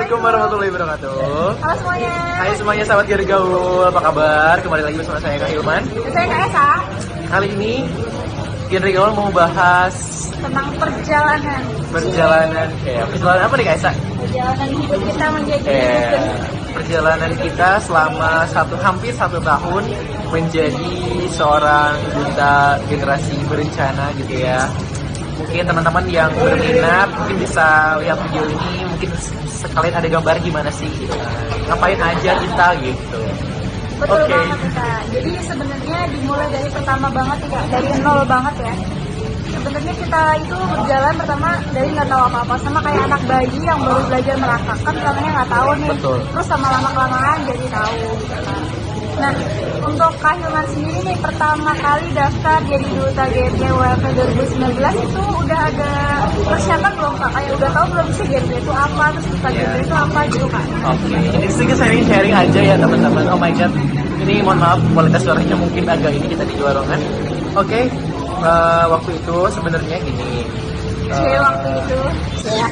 Assalamualaikum warahmatullahi wabarakatuh. Halo semuanya. Hai semuanya sahabat Gear Gaul, apa kabar? Kembali lagi bersama saya Kak Hilman. Saya Kak Esa. Kali ini Gear Gaul mau bahas Tentang perjalanan. perjalanan apa nih Kak Esa? Perjalanan hidup kita menjadi perjalanan kita selama hampir satu tahun menjadi seorang duta generasi berencana gitu ya. Mungkin teman-teman yang berminat mungkin bisa lihat video ini, mungkin sekalian ada gambar gimana sih gitu. Ngapain aja kita gitu. Betul banget Kak. Jadi sebenarnya dimulai dari pertama banget ya, dari nol banget ya. Sebenarnya kita itu berjalan pertama dari nggak tahu apa-apa, sama kayak anak bayi yang baru belajar merangkak, kan namanya nggak tahu nih. Betul. Terus sama lama-kelamaan jadi tahu gitu kan. Nah, untuk Kak Hilman sendiri nih pertama kali daftar jadi duta GNP WFP 2019 itu udah ada persiapan belum Kak? Kayak udah tahu belum sih GNP itu apa, terus duta GNP itu apa gitu Kak? Oke, ini sedikit sharing aja ya teman-teman. Oh my god, ini mohon maaf kualitas suaranya mungkin agak ini kita di luar ruangan. Oke, waktu itu sebenarnya gini. Waktu itu. Ini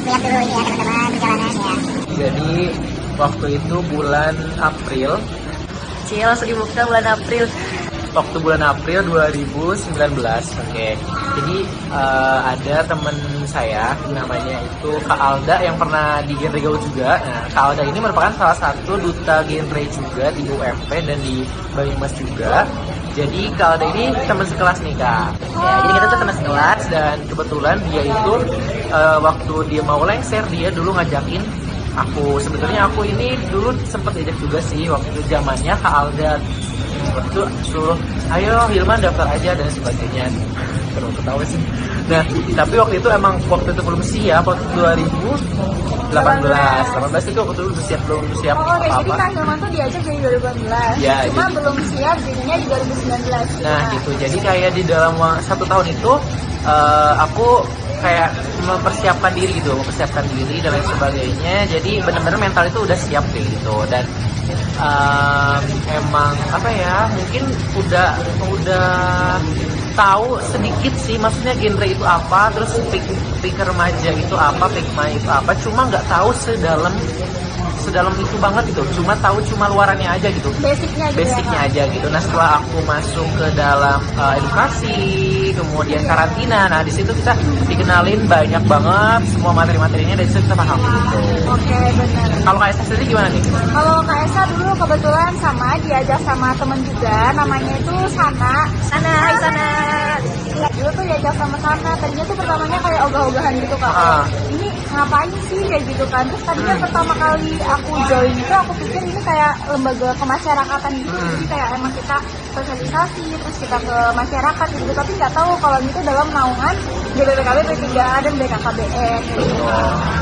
lihat dulu ini ya teman-teman perjalanannya. Jadi waktu itu bulan April. Langsung dibuka bulan April. Waktu bulan April 2019. Oke. Jadi ada teman saya namanya itu Kak Alda yang pernah di Genre Gaul juga. Nah, Kak Alda ini merupakan salah satu duta genre juga di UMP dan di Banyumas juga. Jadi Kak Alda ini teman sekelas nih Kak. Ya, jadi kita tuh teman sekelas dan kebetulan dia itu waktu dia mau lengser dia dulu ngajakin aku. Sebenarnya aku ini dulu sempat diajak juga sih waktu zamannya Kak Alda. Waktu itu suruh, ayo Hilman daftar aja dan sebagainya. Terus ketawa sih. Nah, tapi waktu itu emang waktu itu belum siap. Waktu 2018 itu waktu itu belum siap Oh, oke. Jadi apa-apa. Kak Hilman tuh diajak dari 2018. Ya, Cuma jadi- belum siap jadinya di 2019. Nah gitu, jadi kayak di dalam satu tahun itu aku kayak mempersiapkan diri dan lain sebagainya. Jadi benar-benar mental itu udah siap deh gitu. Dan emang apa ya, mungkin udah tahu sedikit sih maksudnya genre itu apa, terus peak remaja itu apa, peak my itu apa. Cuma nggak tahu sedalam itu banget gitu, cuma luarannya aja gitu, basicnya aja gitu. Nah setelah aku masuk ke dalam edukasi, kemudian karantina, nah di situ kita dikenalin banyak banget semua materi-materinya, dari situ kita paham gitu. Oke, benar. Kalau Kak Esa sendiri gimana nih? Kalau Kak Esa dulu kebetulan sama diajak sama temen juga, namanya itu Sana. Hai Sana. Dulu tuh diajak sama Sana, tadinya tuh pertamanya kayak ogah-ogahan gitu Kak. Ini ngapain sih kayak gitu kan. Terus tadinya pertama kali aku join itu aku pikir ini kayak lembaga kemasyarakatan gitu. Jadi kayak emang kita sosialisasi, terus kita ke masyarakat gitu. Tapi nggak tahu kalau itu dalam naungan BPKB, P3A, dan BKKBN gitu.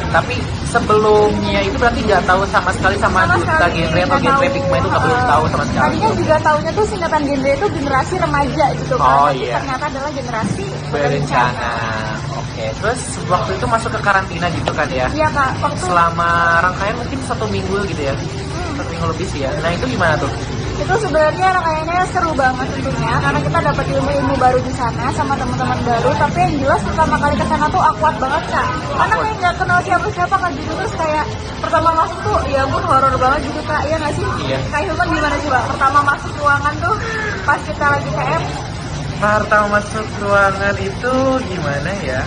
Tapi sebelumnya itu berarti nggak tahu sama sekali sama duta genre atau genre Pigma itu nggak belum tahu sama sekali. Tadinya juga tahunya tuh singkatan genre itu generasi remaja gitu kan. Oh, Tapi iya. ternyata adalah generasi Berencana. Oke, terus waktu itu masuk ke karantina gitu kan ya? Iya Kak, waktu Selama rangkaian mungkin 1 minggu gitu ya? 1 minggu lebih sih ya. Nah itu gimana tuh? itu sebenarnya rangkaiannya seru banget tentunya karena kita dapat ilmu-ilmu baru di sana sama teman-teman baru. Tapi yang jelas pertama kali ke sana tuh awkward banget Kak. Karena kayak nggak kenal siapa-siapa kan gitu, terus kayak pertama masuk tuh ya ampun horor banget gitu Kak. Iya nggak sih? Iya. Kak Hilman gimana coba? Pertama masuk ruangan tuh pas kita lagi PM. Pertama masuk ruangan itu gimana ya?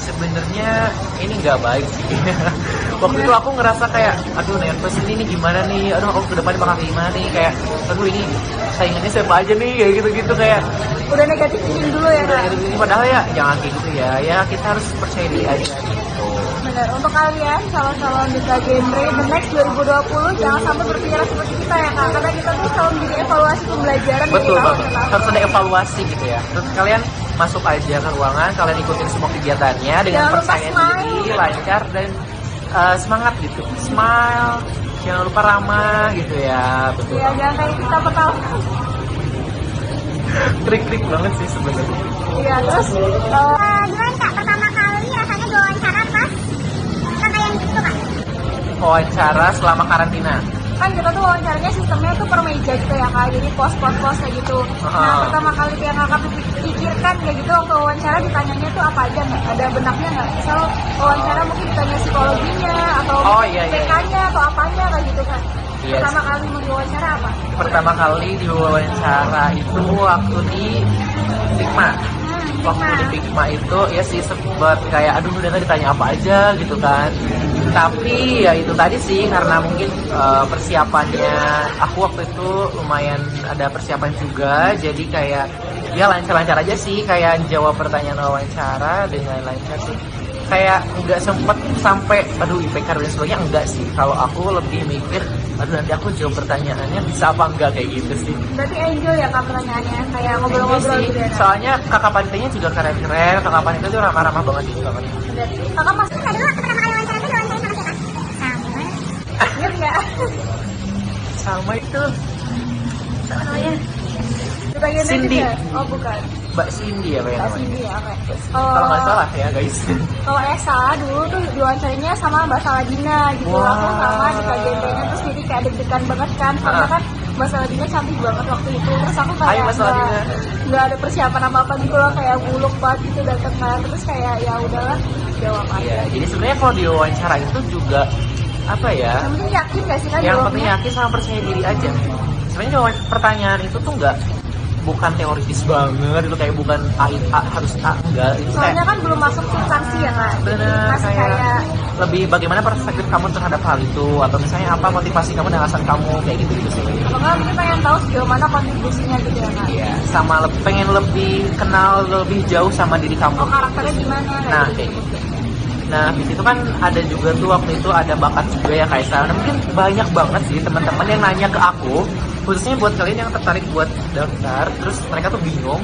Sebenarnya ini nggak baik sih. Waktu itu aku ngerasa kayak, aduh nervous ini nih gimana nih, aduh aku ke depannya bakal gimana nih, kayak, aduh ini saingannya siapa aja nih, kayak gitu-gitu kayak. Udah negatif thinking dulu ya Kak. Gitu, padahal ya jangan kayak gitu ya kita harus percaya diri aja gitu. Benar, untuk kalian calon-calon duta genre The Next 2020 jangan sampai berpikiran seperti kita ya Kak, karena kita tuh selalu menjadi evaluasi pembelajaran Betul dari tahun banget, ke tahun. harus ada evaluasi gitu ya. Terus kalian masuk aja ke ruangan, kalian ikutin semua kegiatannya dengan Jangan lupa percaya diri, lancar dan semangat gitu, smile, jangan lupa ramah gitu ya. Betul. Ya jangan kayak kita pertama. Trik-trik banget sih sebenarnya. Iya, terus Gimana Kak pertama kali rasanya diwawancara pas rangkaian gitu Kak? Wawancara selama karantina. kan kita tuh wawancaranya sistemnya tuh per meja gitu ya kak, jadi pos kayak gitu. Nah pertama kali yang kakak pikirkan kayak gitu waktu wawancara ditanyanya tuh apa aja nggak? Ada benaknya nggak? Misal wawancara mungkin ditanya psikologinya atau TK-nya atau apanya kayak gitu kan? Yes. Pertama kali mau diwawancara apa? Pertama kali diwawancara itu waktu di Figma. Waktu di Figma itu ya sih sempet kayak aduh udah ditanya apa aja gitu kan. Tapi ya itu tadi sih karena mungkin persiapannya aku waktu itu lumayan ada persiapan juga, jadi kayak ya lancar-lancar aja sih, kayak jawab pertanyaan wawancara dengan lancar sih. Kayak nggak sempet sampai aduh IPK dan sebagainya, enggak sih. Kalau aku lebih mikir aduh nanti aku jawab pertanyaannya bisa apa enggak kayak gitu sih. Berarti enjoy ya kak pertanyaannya, kayak ngobrol-ngobrol gitu ya? Soalnya kakak panitianya juga keren-keren, kakak panitia tuh ramah-ramah banget gitu kakak. Berarti kakak masuk Dulu waktu pertama kali wawancara itu diwawancara sama siapa? Sama inget nggak? Sama itu Namanya? Bagian Cindy. juga? Oh bukan. Mbak Cindy ya kayak Mbak namanya. Cindy ya, oke. Kalau nggak salah ya guys. Kalau Esa dulu tuh diwawancaranya sama Mbak Saladina gitu. Wow. Aku sama di KJP-nya terus jadi kayak deg-degan banget kan. Soalnya kan Mbak Saladina cantik banget waktu itu. Terus aku Hai, kayak Mbak Saladina. nggak ada persiapan apa-apa gitu loh, kayak buluk banget gitu dateng kan. Terus kayak ya udahlah jawab aja. Iya, jadi sebenarnya kalau diwawancara itu juga apa ya? Yang penting yakin gak sih kan Yang penting jawabnya? yakin sama percaya diri aja. Sebenarnya pertanyaan itu tuh bukan teoritis banget, itu kayak bukan harus enggak, itu Soalnya kayak kan belum masuk substansi ya kak. Jadi bener masih kayak kayak lebih bagaimana perspektif kamu terhadap hal itu, atau misalnya apa motivasi kamu dan alasan kamu kayak gitu sih. kalau nggak mungkin pengen tahu sejauh mana kontribusinya gitu ya kak. Iya, sama pengen lebih kenal lebih jauh sama diri kamu. Oh karakternya gimana Nah kayak gitu. Nah di situ kan ada juga tuh waktu itu ada bakat juga ya Kaisar. Nah, mungkin banyak banget sih teman-teman yang nanya ke aku, khususnya buat kalian yang tertarik buat daftar, terus mereka tuh bingung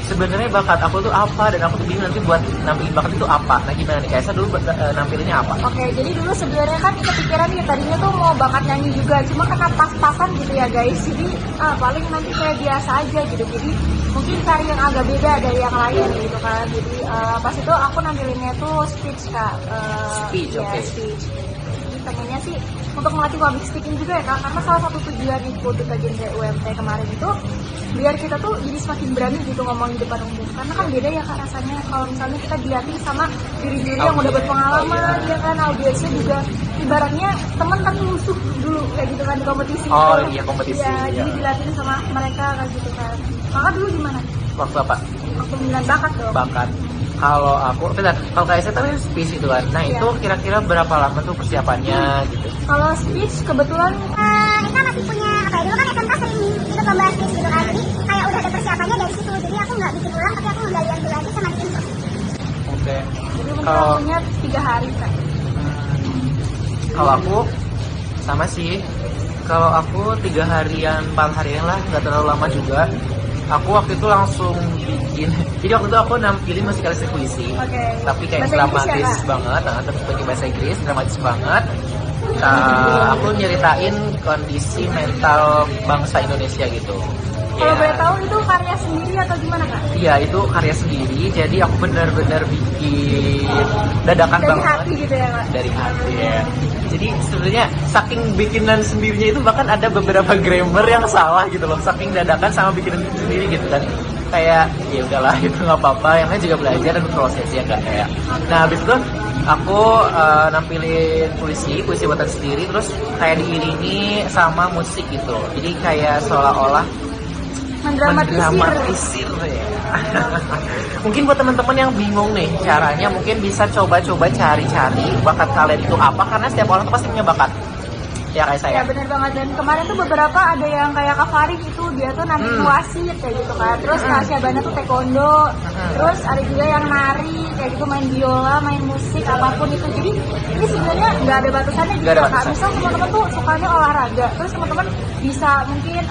sebenarnya bakat aku tuh apa, dan aku tuh bingung nanti buat nampilin bakat itu apa. Nah gimana nih Kaisar dulu nampilinnya apa? Oke, jadi dulu sebenarnya kan kepikiran nih tadinya tuh mau bakat nyanyi juga, cuma karena pas-pasan gitu ya guys. Jadi paling nanti kayak biasa aja gitu. Jadi mungkin cari yang agak beda dari yang lain gitu kan. Jadi pas itu aku nampilinnya tuh speech kak. Speech, ya, oke. speech. Jadi pengennya sih untuk melatih public speaking juga ya kak, karena salah satu tujuan ikut Duta UMT kemarin itu biar kita tuh jadi semakin berani gitu ngomong di depan umum, karena kan beda ya kak rasanya kalau misalnya kita dilatih sama diri-diri yang udah berpengalaman ya kan, audiensnya juga ibaratnya teman tapi musuh dulu kayak gitu kan di kompetisi. Oh iya kompetisi. Ya, Iya. jadi dilatih sama mereka kayak gitu kan. Kakak dulu gimana? Waktu apa? Waktu pemilihan bakat dong. Bakat. Kalau aku, bentar, kalau Kaisar tadi speech itu kan. Nah Iya. itu kira-kira berapa lama tuh persiapannya gitu? Kalau speech kebetulan Kita masih punya apa ya, dulu kan SMK sering ikut lomba speech gitu kan, jadi kayak udah ada persiapannya dari situ, jadi aku nggak bikin ulang tapi aku menggalian dulu aja sama bikin info. Oke. jadi mungkin Kalau waktunya 3 hari kan. kalau aku sama sih. Kalau aku 3 harian, 4 harian lah, nggak terlalu lama juga. Aku waktu itu langsung bikin. Jadi waktu itu aku nampilin musikalisasi puisi. Oke. Tapi kayak Bahasa Inggris ya, dramatis Kak? banget, tapi pakai bahasa Inggris, dramatis banget. Aku nyeritain kondisi mental bangsa Indonesia gitu. Kalau Ya. boleh tahu itu karya sendiri atau gimana kak? Iya itu karya sendiri, jadi aku benar-benar bikin dadakan Dari banget hati gitu ya kak? dari hati ya. Jadi sebenarnya saking bikinan sendirinya itu bahkan ada beberapa grammar yang salah gitu loh, saking dadakan sama bikinan sendiri gitu kan. Kayak ya udahlah itu nggak apa-apa, yang lain juga belajar dan proses ya kak ya. Nah habis itu aku nampilin puisi buatan sendiri, terus kayak diiringi sama musik gitu. Jadi kayak seolah-olah mendramatisir ya. Mungkin buat teman-teman yang bingung nih caranya, mungkin bisa coba-coba cari-cari bakat kalian itu apa, karena setiap orang tuh pasti punya bakat. Ya kayak saya. Ya benar banget, dan kemarin tuh beberapa ada yang kayak Kak Farid itu dia tuh nampilin wasit kayak gitu kan. Terus Kak Syabana tuh taekwondo. Terus ada juga yang nari kayak gitu, main biola, main musik apapun itu. Jadi ini sebenarnya nggak ada batasannya gitu Nggak ada Kak. batasan. Misal teman-teman tuh sukanya olahraga, terus teman-teman bisa mungkin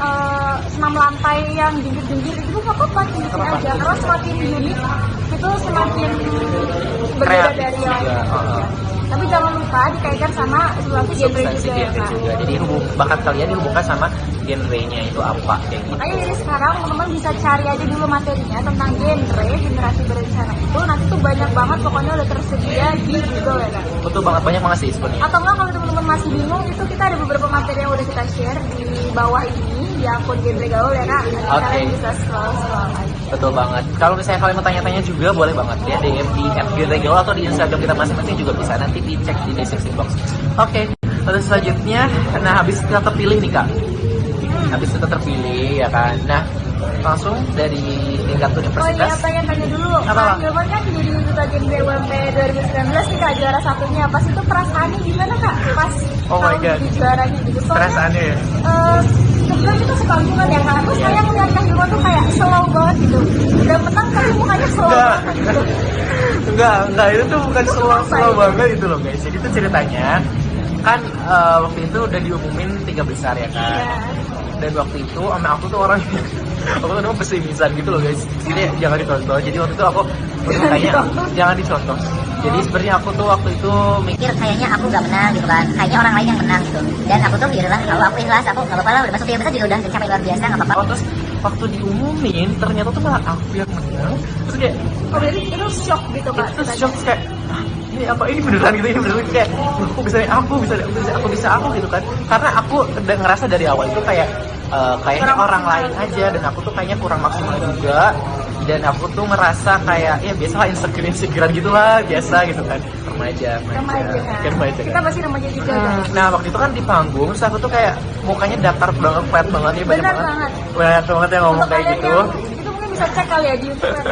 senam lantai yang jungkir-jungkir itu nggak apa-apa, tunjukin aja. Karena semakin unik itu semakin berbeda Kreatif dari yang juga. lain. Tapi jangan lupa dikaitkan sama sesuatu genre juga ya Kak. Jadi bakat kalian dihubungkan sama genrenya itu apa kayak gitu. Makanya dari sekarang teman-teman bisa cari aja dulu materinya tentang genre generasi berencana itu. Nanti tuh banyak banget pokoknya udah tersedia di Google ya Kak. Betul banget, banyak banget sih sebenarnya. Atau enggak kalau teman-teman masih bingung itu kita ada beberapa materi yang udah kita share di bawah ini di akun Genre Gaul ya Kak. Nanti kalian bisa scroll aja. Betul banget. Kalau misalnya kalian mau tanya-tanya juga boleh banget ya DM di @genregaul atau di Instagram kita masing-masing juga bisa, nanti dicek di description box. Oke, lalu selanjutnya, nah habis kita terpilih nih Kak. Habis kita terpilih ya kan. Nah, langsung dari tingkat universitas. Oh iya, pengen tanya dulu. Apa? Kak Hilman kan jadi duta genre UMP 2019 nih Kak, juara satunya. Pas itu perasaannya gimana Kak? Pas Oh my God. jadi juaranya gitu. Perasaannya ya? Kebetulan kita sepanggungan ya Kak. Terus saya ngeliat Kak Hilman tuh kayak slow banget gitu. Udah menang tapi mukanya slow banget gitu. Enggak, itu tuh bukan slow banget itu loh guys. Jadi tuh ceritanya kan waktu itu udah diumumin 3 besar ya kan. Iya. Dan waktu itu sama aku tuh orang aku tuh pesimisan gitu loh guys. Jadi jangan dicontoh. Jadi waktu itu aku kayaknya jangan dicontoh. Jadi sebenarnya aku tuh waktu itu mikir kayaknya aku gak menang gitu kan, kayaknya orang lain yang menang gitu. Dan aku tuh yaudahlah, kalau aku ikhlas, aku gak apa-apa lah, udah masuk 3 besar juga udah mencapai luar biasa, gak apa-apa. terus waktu diumumin ternyata tuh malah aku yang menang. Terus kayak Oh berarti itu shock gitu Kak. itu shock kayak ini apa, ini beneran gitu, ini beneran kayak aku bisa gitu kan. Karena aku udah ngerasa dari awal itu kayaknya orang lain aja, dan aku tuh kayaknya kurang maksimal juga. Dan aku tuh ngerasa kayak ya biasalah insecurean gitulah, biasa gitu kan, remaja. Kita masih remaja juga kan. Nah waktu itu kan di panggung, terus aku tuh kayak mukanya datar banget, flat banget ya, banyak banget yang ngomong Untuk kayak kalian gitu. itu mungkin bisa cek kali ya di YouTube kan.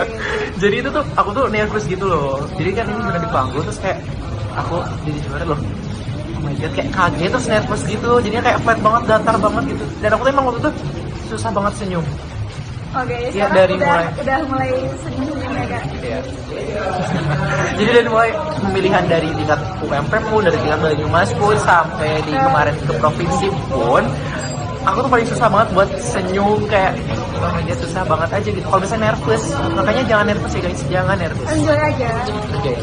Jadi itu tuh aku tuh nervous gitu loh. Jadi kan ini bener di panggung, terus kayak aku jadi juara loh. Oh my God, kayak kaget terus nervous gitu. Jadinya kayak flat banget, datar banget gitu. Dan aku tuh emang waktu itu susah banget senyum. Oke, Ya, sekarang dari udah mulai senyum-senyum ya Kak. Iya. Jadi dari mulai pemilihan dari tingkat UMP pun, dari tingkat Banyumas pun, sampai di kemarin ke provinsi pun, aku tuh paling susah banget buat senyum, kayak dia susah banget aja gitu. Kalau misalnya nervous, makanya jangan nervous ya guys, jangan nervous. Enjoy aja. Oke.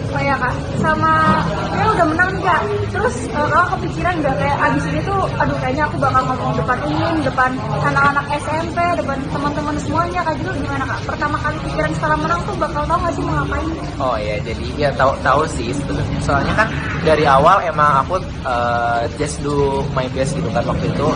Oh ya Kak, sama ya udah menang nih Kak. Terus Kakak kepikiran nggak kayak abis ini tuh, aduh kayaknya aku bakal ngomong depan umum, depan anak-anak SMP, depan teman-teman semuanya. Kak Jul gimana Kak? Pertama kali pikiran setelah menang tuh bakal tahu nggak sih mau ngapain? Oh ya, jadi ya tahu sih sebenarnya. Soalnya kan dari awal emang aku just do my best gitu kan, waktu itu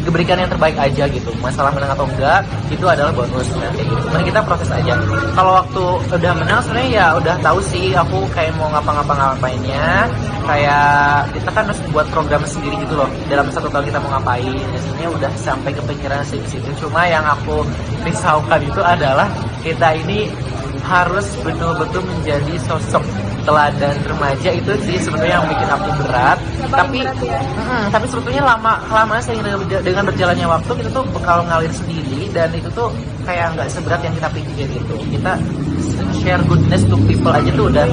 diberikan yang terbaik aja gitu. Masalah menang atau enggak itu adalah bonus nanti gitu. Cuman kita proses aja. Kalau waktu udah menang sebenarnya ya udah tahu sih aku kayak mau ngapa-ngapainnya. Kayak kita kan harus buat program sendiri gitu loh. Dalam 1 tahun kita mau ngapain. Biasanya udah sampai kepikiran sih situ. Cuma yang aku risaukan itu adalah kita ini harus betul-betul menjadi sosok teladan remaja. Itu sih sebenarnya yang bikin aku berat. Tapi sebetulnya lama seiring dengan berjalannya waktu kita tuh bakal ngalir sendiri, dan itu tuh kayak nggak seberat yang kita pikir gitu. Kita share goodness to people aja tuh udah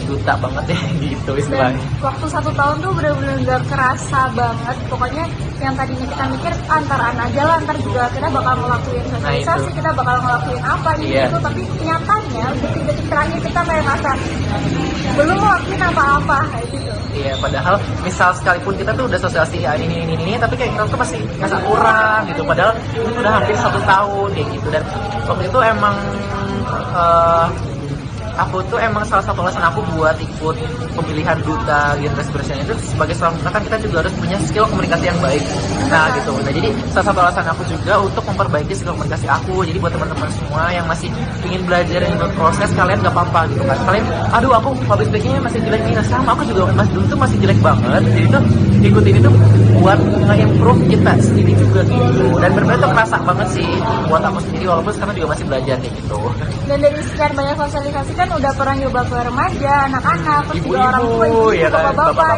duta banget ya gitu istilahnya. Dan waktu 1 tahun tuh bener-bener gak kerasa banget. Pokoknya yang tadinya kita mikir antaran aja lah, ntar juga kita bakal ngelakuin sosialisasi, kita bakal ngelakuin apa gitu. Tapi nyatanya detik-detik terakhir kita kayak ngerasa belum ngelakuin apa-apa kayak gitu. Iya, padahal misal sekalipun kita tuh udah sosialisasi ini, tapi kayak kita tuh masih kurang gitu. Padahal ini udah hampir 1 tahun kayak gitu. Dan waktu itu emang aku tuh emang salah satu alasan aku buat ikut pemilihan duta generasi berencana itu sebagai seorang duta kan kita juga harus punya skill komunikasi yang baik. Nah gitu. Nah jadi salah satu alasan aku juga untuk memperbaiki skill komunikasi aku. Jadi buat teman-teman semua yang masih ingin belajar dan ikut proses, kalian gak apa-apa gitu kan. Kalian, aduh aku public speakingnya masih jelek nih, sama aku juga dulu tuh masih jelek banget. Jadi tuh ikutin itu buat nge-improve kita sendiri juga gitu. Dan benar-benar tuh kerasa banget sih buat aku sendiri, walaupun sekarang juga masih belajar nih gitu. Dan dari sekian banyak sosialisasi kan udah pernah nyoba ke remaja, anak-anak, terus juga orang tua, ya kan, bapak-bapak,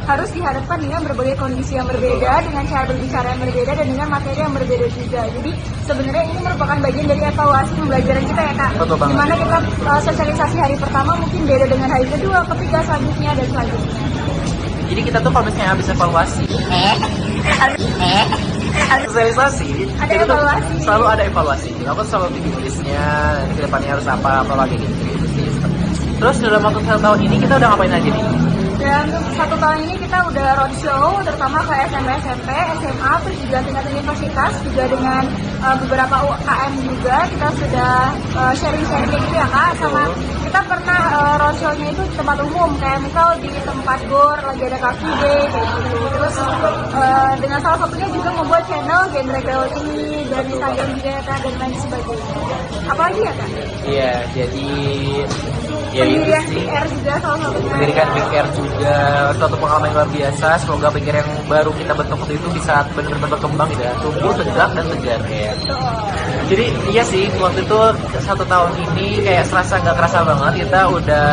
harus dihadapkan dengan berbagai kondisi yang berbeda, dengan cara berbicara yang berbeda, dan dengan materi yang berbeda juga. Jadi sebenarnya ini merupakan bagian dari evaluasi pembelajaran kita ya Kak. Dimana kita sosialisasi hari pertama mungkin beda dengan hari kedua, ketiga, selanjutnya, dan selanjutnya. Jadi kita tuh kalau misalnya habis evaluasi sosialisasi, ada itu tuh evaluasi. selalu ada evaluasi. Aku selalu bikin listnya, nanti ke depannya harus apa lagi gitu. Terus dalam waktu 1 tahun ini kita udah ngapain aja nih? Dan 1 tahun ini kita udah roadshow, terutama ke SMP, SMA, terus juga tingkat universitas, juga dengan beberapa UKM juga. Kita sudah sharing-sharing kayak gitu ya Kak, sama kita pernah roadshow-nya itu di tempat umum, kayak misal di tempat GOR, lagi ada Car Free Day, kayak gitu. Terus dengan salah satunya juga membuat channel genre gaul ini, dan Instagram juga ya Kak, dan lain sebagainya. Apalagi ya Kak? Iya, jadi ya itu Pendirian sih. PR juga salah satunya. Mendirikan Big Air juga suatu pengalaman yang luar biasa. Semoga Big Air yang baru kita bentuk waktu itu bisa benar-benar berkembang gitu ya, tumbuh tegak dan tegar ya. Jadi iya sih, waktu itu 1 tahun ini kayak serasa nggak kerasa banget kita udah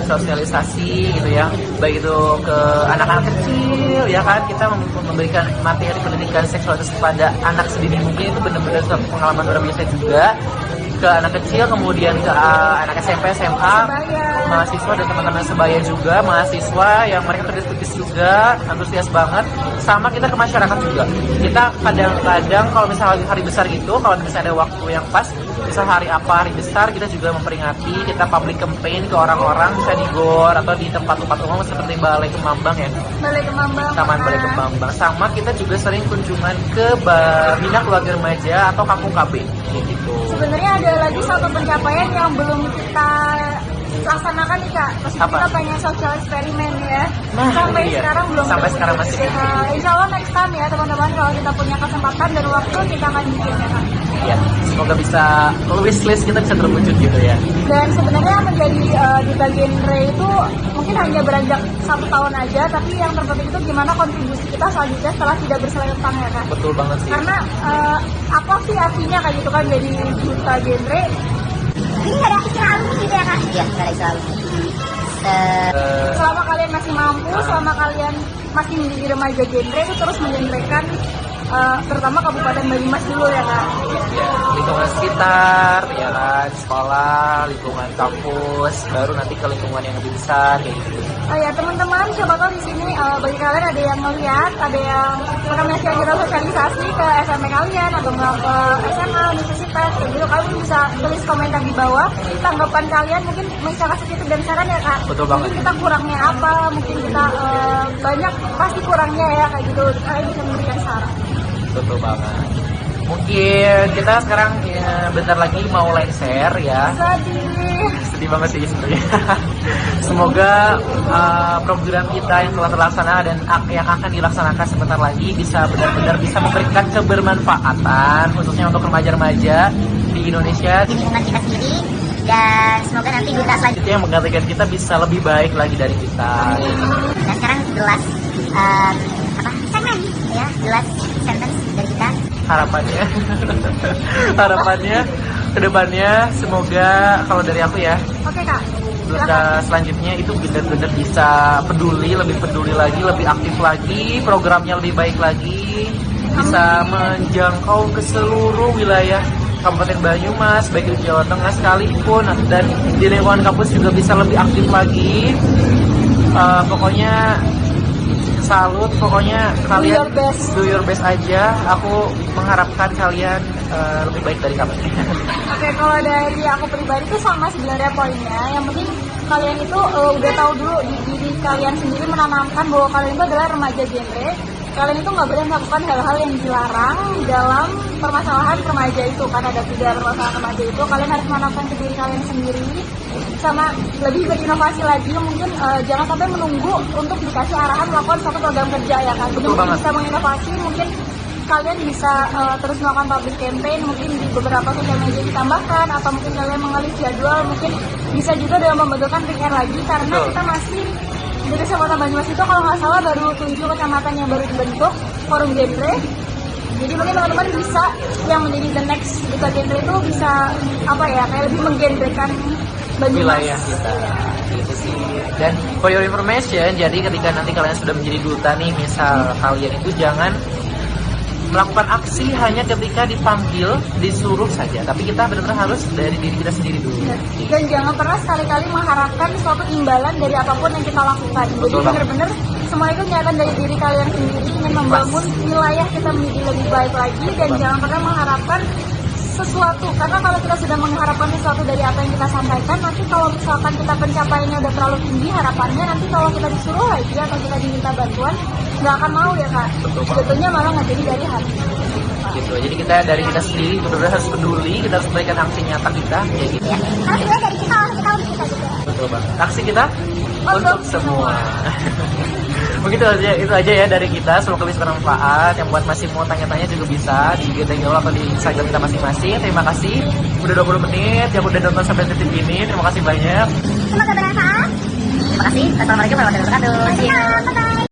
sosialisasi gitu ya, baik itu ke anak-anak kecil ya kan, kita memberikan materi pendidikan seksualitas kepada anak sedini mungkin, itu benar-benar suatu pengalaman luar biasa juga. Ke anak kecil, kemudian ke anak SMP, SMA, mahasiswa dan teman-teman sebaya juga, mahasiswa yang mereka kritis juga, antusias banget. Sama kita ke masyarakat juga. Kita kadang-kadang kalau misalnya hari besar gitu, kalau misalnya ada waktu yang pas, misal hari apa, hari besar, kita juga memperingati, kita public campaign ke orang-orang, bisa di GOR atau di tempat-tempat umum seperti Balai Kemambang ya. Balai Kemambang. Taman Balai Kemambang. Sama kita juga sering kunjungan ke Bina Keluarga Remaja atau Kampung KB gitu. Sebenarnya ada lagi satu pencapaian yang belum kita laksanakan nih Kak. Maksudnya Apa? kita pengen social eksperimen ya. Nah, sampai iya. sekarang belum. Sampai sekarang masih. Insya Allah next time ya teman-teman, kalau kita punya kesempatan dan waktu kita akan bikin ya Kak. Ya, semoga bisa wishlist kita bisa terwujud gitu ya. Dan sebenarnya menjadi di bagian genre itu mungkin hanya beranjak 1 tahun aja, tapi yang terpenting itu gimana kontribusi kita selanjutnya setelah tidak berselanjutang ya Kak. Betul banget sih. Karena apa sih artinya kayak gitu kan jadi duta genre? Jadi nggak ada istilah alumni gitu ya Kak? Iya, nggak ada istilah. Selama kalian masih mampu, selama kalian masih menjadi remaja genre, itu terus mengenrekan terutama Kabupaten Banyumas dulu ya Kak. Ya, lingkungan sekitar, ya kan, sekolah, lingkungan kampus, baru nanti ke lingkungan yang lebih besar kayak gitu. Oh ya teman-teman, siapa tahu di sini bagi kalian ada yang melihat, ada yang mengenai kita sosialisasi ke SMP kalian atau nggak ke SMA, universitas, kayak gitu, kalian bisa tulis komentar di bawah tanggapan kalian, mungkin bisa kasih titik dan saran ya Kak. Betul banget. Mungkin kita kurangnya apa, mungkin kita banyak pasti kurangnya ya kayak gitu, kalian bisa memberikan saran. Betul banget. Mungkin kita sekarang ya, bentar lagi mau lengser ya. Sedih banget sih sebenarnya. Semoga program kita yang telah terlaksana dan yang akan dilaksanakan sebentar lagi bisa benar-benar bisa memberikan kebermanfaatan khususnya untuk remaja-remaja di Indonesia, Di lingkungan kita sendiri, dan semoga nanti duta selanjutnya. itu yang menggantikan kita bisa lebih baik lagi dari kita. Dan sekarang jelas segmen ya, jelas sentence dari kita. Harapannya kedepannya semoga kalau dari aku ya, Oke Kak. duta selanjutnya itu benar-benar bisa lebih peduli lagi, lebih aktif lagi, programnya lebih baik lagi, bisa menjangkau ke seluruh wilayah Kabupaten Banyumas, baik di Jawa Tengah sekalipun, dan di lingkungan kampus juga bisa lebih aktif lagi. Pokoknya salut, pokoknya kalian do your best aja. Aku mengharapkan kalian lebih baik dari kami. Oke, kalau dari aku pribadi itu sama sebenarnya poinnya. Yang penting kalian itu udah tahu dulu di diri kalian sendiri, menanamkan bahwa kalian itu adalah remaja genre. Kalian itu nggak boleh melakukan hal-hal yang dilarang dalam permasalahan remaja itu. Kan ada 3 permasalahan remaja itu. Kalian harus menanamkan ke diri kalian sendiri, sama lebih berinovasi lagi. Mungkin jangan sampai menunggu untuk dikasih arahan melakukan suatu program kerja ya kan. Jadi mungkin bisa menginovasi, mungkin kalian bisa terus melakukan public campaign, mungkin di beberapa sosial media ditambahkan, atau mungkin kalian mengalih jadwal, mungkin bisa juga dalam membentukkan PR lagi, karena kita masih dari Kecamatan Banyumas itu kalau nggak salah baru 7 kecamatan yang baru dibentuk forum genre. Jadi mungkin teman-teman bisa yang menjadi the next duta genre itu bisa apa ya, kayak lebih menggenrekan Banyumas. Wilayah kita gitu sih. Dan for your information, jadi ketika nanti kalian sudah menjadi duta nih, misal kalian itu jangan melakukan aksi hanya ketika dipanggil, disuruh saja, tapi kita benar-benar harus dari diri kita sendiri dulu. Dan jangan pernah sekali-kali mengharapkan suatu imbalan dari apapun yang kita lakukan. Jadi benar-benar semua itu nyata dari diri kalian sendiri, ingin membangun wilayah kita menjadi lebih baik lagi, dan jangan pernah mengharapkan sesuatu, karena kalau kita sudah mengharapkan sesuatu dari apa yang kita sampaikan, nanti kalau misalkan kita pencapaiannya udah terlalu tinggi harapannya, nanti kalau kita disuruh lagi atau kita diminta bantuan nggak akan mau ya kak. Sebetulnya malah nggak jadi dari hati gitu. Jadi kita dari kita sendiri benar-benar harus peduli, kita harus berikan aksi nyata kita ya gitu ya. Harus juga dari kita untuk kita juga. Betul banget. Aksi kita untuk semua. Begitu aja, itu aja ya dari kita. Semoga bisa bermanfaat. Yang buat masih mau tanya-tanya juga bisa di IG Gaul atau di Instagram kita masing-masing. Terima kasih udah 20 menit yang udah nonton sampai detik ini. Terima kasih banyak. Semoga bermanfaat. Terima kasih. Assalamualaikum warahmatullahi wabarakatuh. Bye.